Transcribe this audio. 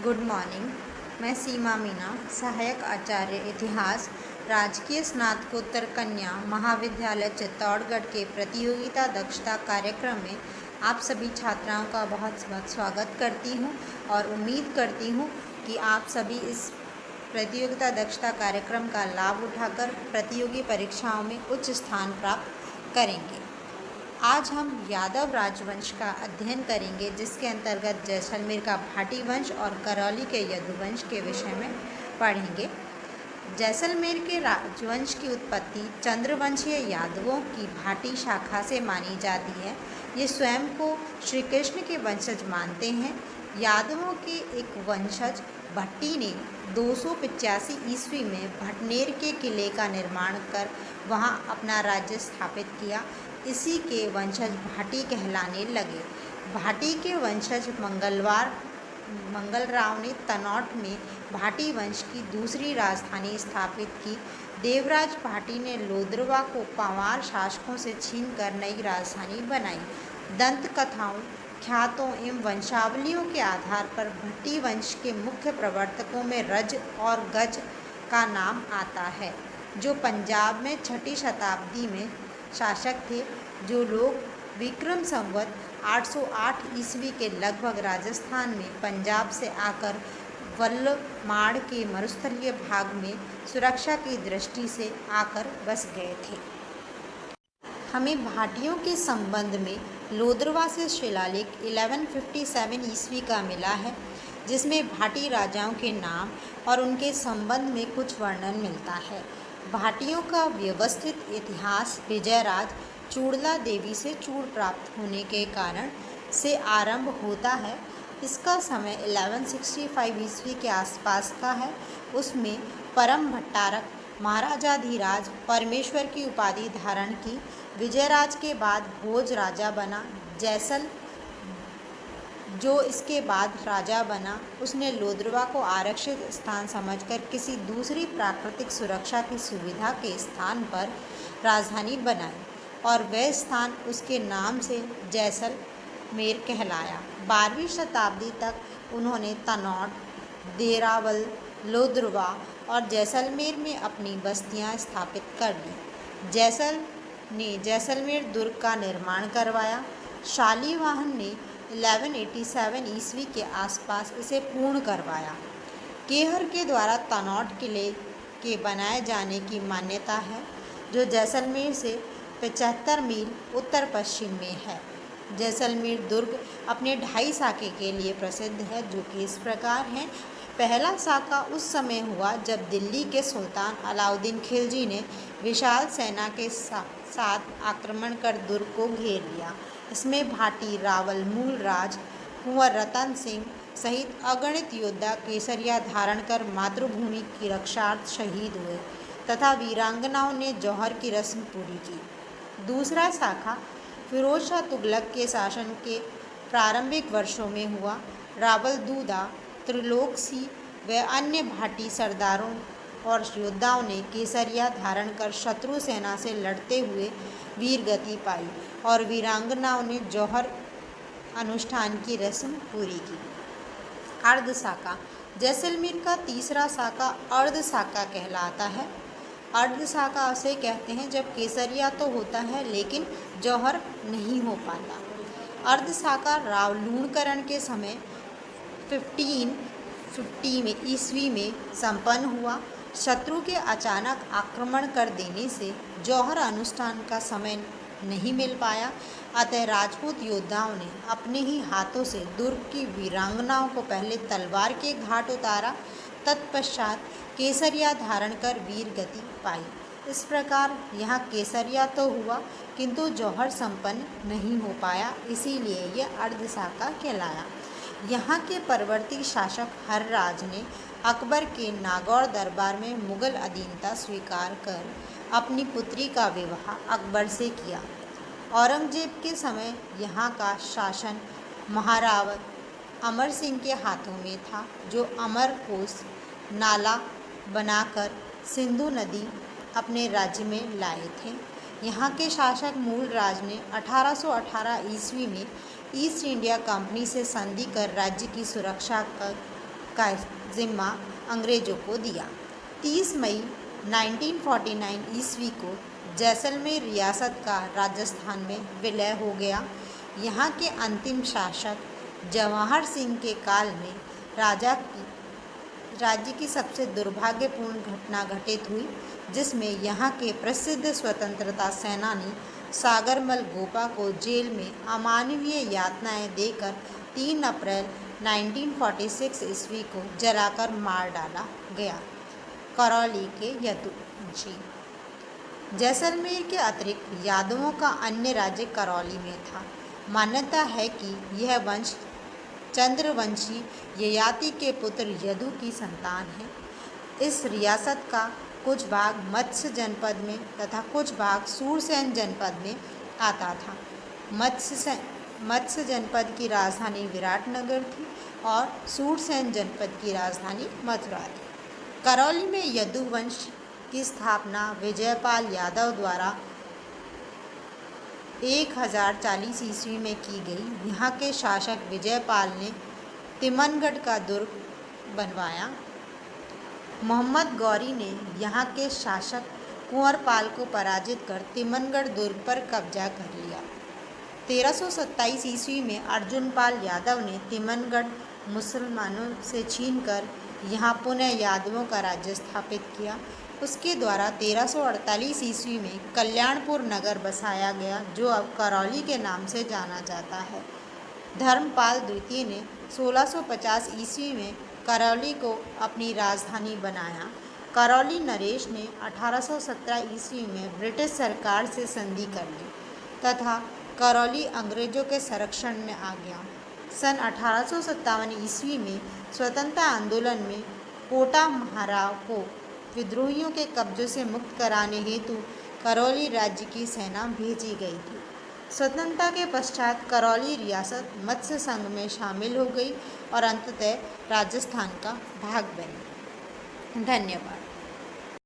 Good morning. मैं सीमा मीना, सहायक आचार्य इतिहास, राजकीय स्नातकोत्तर कन्या महाविद्यालय चित्तौड़गढ़ के प्रतियोगिता दक्षता कार्यक्रम में आप सभी छात्राओं का बहुत बहुत स्वागत करती हूं और उम्मीद करती हूं कि आप सभी इस प्रतियोगिता दक्षता कार्यक्रम का लाभ उठाकर प्रतियोगी परीक्षाओं में उच्च स्थान प्राप्त करेंगे। आज हम यादव राजवंश का अध्ययन करेंगे, जिसके अंतर्गत जैसलमेर का भाटी वंश और करौली के यदुवंश के विषय में पढ़ेंगे। जैसलमेर के राजवंश की उत्पत्ति चंद्रवंशीय यादवों की भाटी शाखा से मानी जाती है। ये स्वयं को श्री कृष्ण के वंशज मानते हैं। यादवों के एक वंशज भट्टी ने 285 ईस्वी में भटनेर के किले का निर्माण कर वहां अपना राज्य स्थापित किया। इसी के वंशज भाटी कहलाने लगे। भाटी के वंशज मंगलराव ने तनौट में भाटी वंश की दूसरी राजधानी स्थापित की। देवराज भाटी ने लोद्रवा को पंवार शासकों से छीनकर नई राजधानी बनाई। दंत कथाओं, ख्यातों एवं वंशावलियों के आधार पर भट्टी वंश के मुख्य प्रवर्तकों में रज और गज का नाम आता है, जो पंजाब में 6ठी शताब्दी में शासक थे। जो लोग विक्रम संवत 808 ईस्वी के लगभग राजस्थान में पंजाब से आकर वल्लमाड़ के मरुस्थलीय भाग में सुरक्षा की दृष्टि से आकर बस गए थे। हमें भाटियों के संबंध में लोद्रवा से शिलालेख 1157 ईस्वी का मिला है, जिसमें भाटी राजाओं के नाम और उनके संबंध में कुछ वर्णन मिलता है। भाटियों का व्यवस्थित इतिहास विजयराज चूड़ला देवी से चूड़ प्राप्त होने के कारण से आरंभ होता है। इसका समय 1165 ईस्वी के आसपास का है। उसमें परम भट्टारक महाराजाधिराज परमेश्वर की उपाधि धारण की। विजयराज के बाद भोज राजा बना। जैसल जो इसके बाद राजा बना, उसने लोद्रवा को आरक्षित स्थान समझकर किसी दूसरी प्राकृतिक सुरक्षा की सुविधा के स्थान पर राजधानी बनाई और वह स्थान उसके नाम से जैसलमेर कहलाया। 12वीं शताब्दी तक उन्होंने तनौट, देरावल, लोद्रवा और जैसलमेर में अपनी बस्तियां स्थापित कर ली। जैसल ने जैसलमेर दुर्ग का निर्माण करवाया। शालीवाहन ने 1187 ईस्वी के आसपास इसे पूर्ण करवाया। केहर के द्वारा तनौट किले के बनाए जाने की मान्यता है, जो जैसलमेर से 75 मील उत्तर पश्चिम में है। जैसलमेर दुर्ग अपने 2.5 साके के लिए प्रसिद्ध है, जो कि इस प्रकार हैं। पहला साका उस समय हुआ जब दिल्ली के सुल्तान अलाउद्दीन खिलजी ने विशाल सेना के साथ आक्रमण कर दुर्ग को घेर लिया। इसमें भाटी, रावल, मूलराज, कुंवर रतन सिंह सहित अगणित योद्धा केसरिया धारण कर मातृभूमि की रक्षार्थ शहीद हुए तथा वीरांगनाओं ने जौहर की रस्म पूरी की। दूसरा साका फिरोज शाह तुगलक के शासन के प्रारंभिक वर्षों में हुआ। रावल दूदा, त्रिलोक सिंह व अन्य भाटी सरदारों और योद्धाओं ने केसरिया धारण कर शत्रु सेना से लड़ते हुए वीरगति पाई और वीरांगनाओं ने जौहर अनुष्ठान की रस्म पूरी की। अर्ध साका जैसलमेर का तीसरा साका अर्ध साका कहलाता है। अर्ध साका उसे कहते हैं जब केसरिया तो होता है लेकिन जौहर नहीं हो पाता। अर्ध साका रावलूणकरण के समय 1550 में ईस्वी में संपन्न हुआ। शत्रु के अचानक आक्रमण कर देने से जौहर अनुष्ठान का समय नहीं मिल पाया, अतः राजपूत योद्धाओं ने अपने ही हाथों से दुर्ग की वीरांगनाओं को पहले तलवार के घाट उतारा, तत्पश्चात केसरिया धारण कर वीर गति पाई। इस प्रकार यहाँ केसरिया तो हुआ किंतु जौहर संपन्न नहीं हो पाया, इसीलिए यह अर्ध साका कहलाया। यहाँ के परवर्ती शासक हर्राज ने अकबर के नागौर दरबार में मुगल अधीनता स्वीकार कर अपनी पुत्री का विवाह अकबर से किया। औरंगजेब के समय यहाँ का शासन महारावत अमर सिंह के हाथों में था, जो अमरकोस नाला बनाकर सिंधु नदी अपने राज्य में लाए थे। यहाँ के शासक मूलराज ने 1818 ईस्वी में ईस्ट इंडिया कंपनी से संधि कर राज्य की सुरक्षा कर का जिम्मा अंग्रेजों को दिया। 30 मई 1949 ईस्वी को जैसलमेर रियासत का राजस्थान में विलय हो गया। यहाँ के अंतिम शासक जवाहर सिंह के काल में राज्य की सबसे दुर्भाग्यपूर्ण घटना घटित हुई, जिसमें यहाँ के प्रसिद्ध स्वतंत्रता सेनानी सागरमल गोपा को जेल में अमानवीय यातनाएं देकर 3 अप्रैल 1946 ईस्वी को जलाकर मार डाला गया। करौली के यदुवंशी। जैसलमेर के अतिरिक्त यादवों का अन्य राज्य करौली में था। मान्यता है कि यह वंश चंद्रवंशी ययाति के पुत्र यदु की संतान है। इस रियासत का कुछ भाग मत्स्य जनपद में तथा कुछ भाग सूरसेन जनपद में आता था। मत्स्य जनपद की राजधानी विराटनगर थी और सूरसेन जनपद की राजधानी मथुरा थी। करौली में यदुवंश की स्थापना विजयपाल यादव द्वारा 1040 ईस्वी में की गई। यहाँ के शासक विजयपाल ने तिमनगढ़ का दुर्ग बनवाया। मोहम्मद गौरी ने यहाँ के शासक कुंवरपाल को पराजित कर तिमनगढ़ दुर्ग पर कब्जा कर लिया। 1327 ईस्वी में अर्जुनपाल यादव ने तिमनगढ़ मुसलमानों से छीनकर यहाँ पुनः यादवों का राज्य स्थापित किया। उसके द्वारा 1348 ईस्वी में कल्याणपुर नगर बसाया गया, जो अब करौली के नाम से जाना जाता है। धर्मपाल द्वितीय ने 1650 ईस्वी में करौली को अपनी राजधानी बनाया। करौली नरेश ने 1817 ईस्वी में ब्रिटिश सरकार से संधि कर ली तथा करौली अंग्रेजों के संरक्षण में आ गया। सन 1857 ईस्वी में स्वतंत्रता आंदोलन में कोटा महाराव को विद्रोहियों के कब्जों से मुक्त कराने हेतु करौली राज्य की सेना भेजी गई थी। स्वतंत्रता के पश्चात करौली रियासत मत्स्य संघ में शामिल हो गई और अंततः राजस्थान का भाग बनी। धन्यवाद।